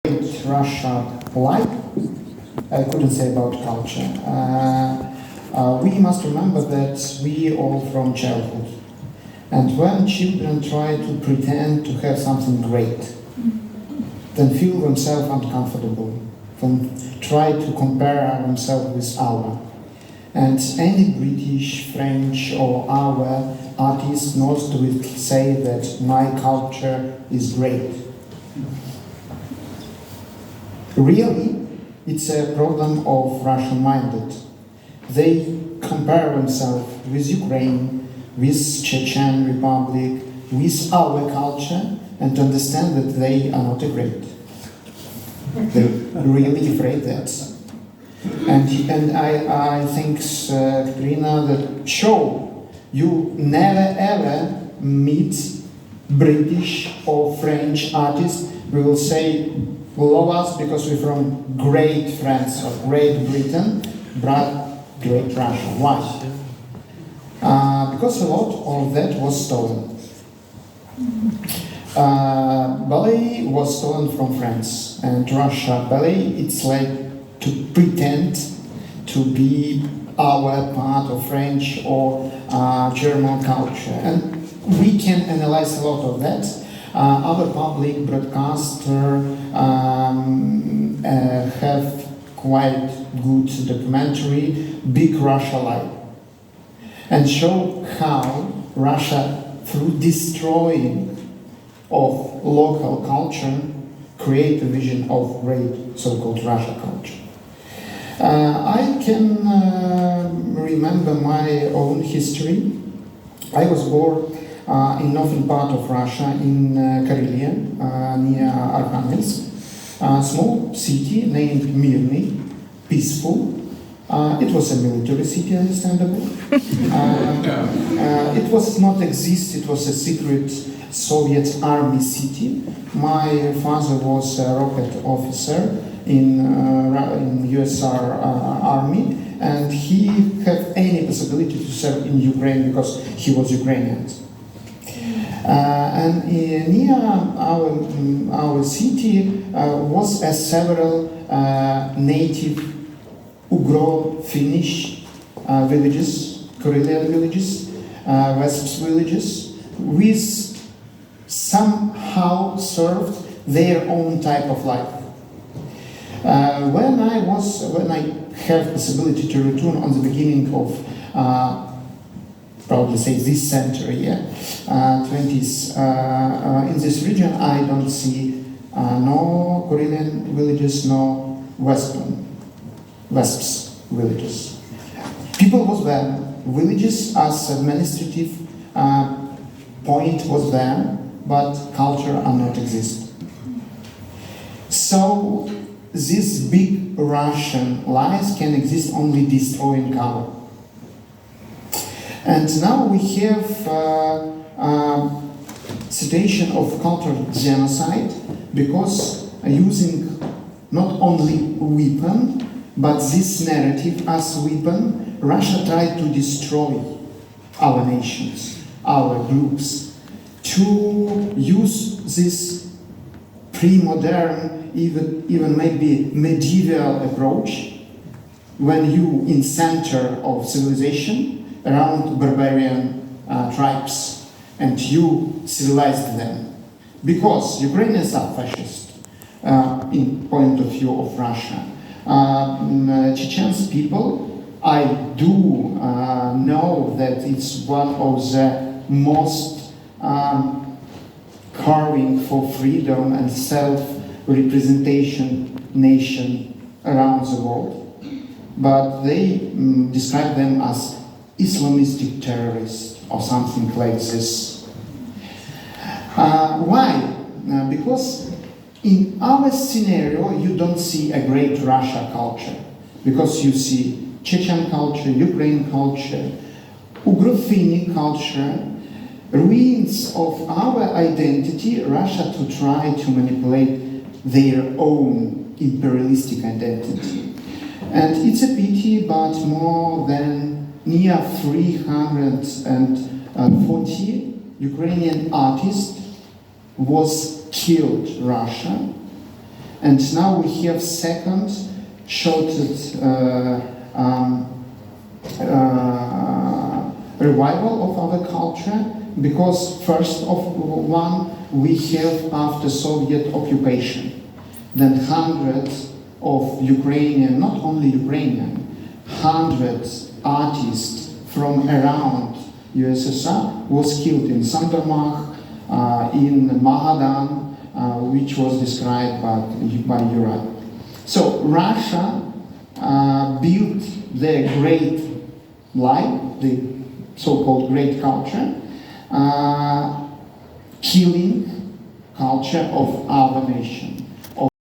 Russia like, I couldn't say about culture. We must remember that we all from childhood. And when children try to pretend to have something great, then feel themselves uncomfortable, then try to compare themselves with our. And any British, French or our artist knows to say that my culture is great. Really, it's a problem of Russian-minded. They compare themselves with Ukraine, with Chechen Republic, with our culture, and understand that they are not great. They're really afraid that. And I think, Katrina, that show you never ever meet British or French artists who will say, love us because we're from great France or Great Britain, but great Russia. Why? Because a lot of that was stolen. Ballet was stolen from France, and Russia ballet, it's like to pretend to be our part of French or German culture. And we can analyze a lot of that. Our public broadcaster have quite good documentary, Big Russia Live, and show how Russia, through destroying of local culture, create a vision of great so-called Russia culture. I can remember my own history. I was born in northern part of Russia, in Karelia, near Arkhangelsk, a small city named Mirny, peaceful. It was a military city, understandable. It was not exist, it was a secret Soviet army city. My father was a rocket officer in USSR army, and he had any possibility to serve in Ukraine because he was Ukrainian. And near our city was several native Ugro-Finnish villages, Karelian villages, Wesps villages, with somehow served their own type of life. When I have possibility to return on the beginning of probably say this century, 20s, in this region I don't see no Karelian villages, no Wesps villages. People was there, villages as administrative point was there, but culture are not exist. So these big Russian lies can exist only destroying our. And now we have situation of cultural genocide because using not only weapon, but this narrative as weapon, Russia tried to destroy our nations, our groups, to use this pre-modern, even maybe medieval approach, when you in center of civilization, around barbarian tribes, and you civilized them. Because Ukrainians are fascist, in point of view of Russia. Chechen's people, I do know that it's one of the most carving for freedom and self-representation nation around the world. But they describe them as Islamistic terrorists or something like this. Why? Because in our scenario you don't see a great Russia culture, because you see Chechen culture, Ukrainian culture, Ugro-Finnish culture, ruins of our identity, Russia to try to manipulate their own imperialistic identity. And it's a pity, but more than near 340 Ukrainian artists was killed Russia And now we have second shorted revival of our culture, because first of one we have after Soviet occupation, then hundreds of Ukrainian, not only Ukrainian, hundreds artists from around USSR was killed in Sandermach, in Magadan, which was described by Uri. So Russia built the great life, the so-called great culture, killing culture of our nation.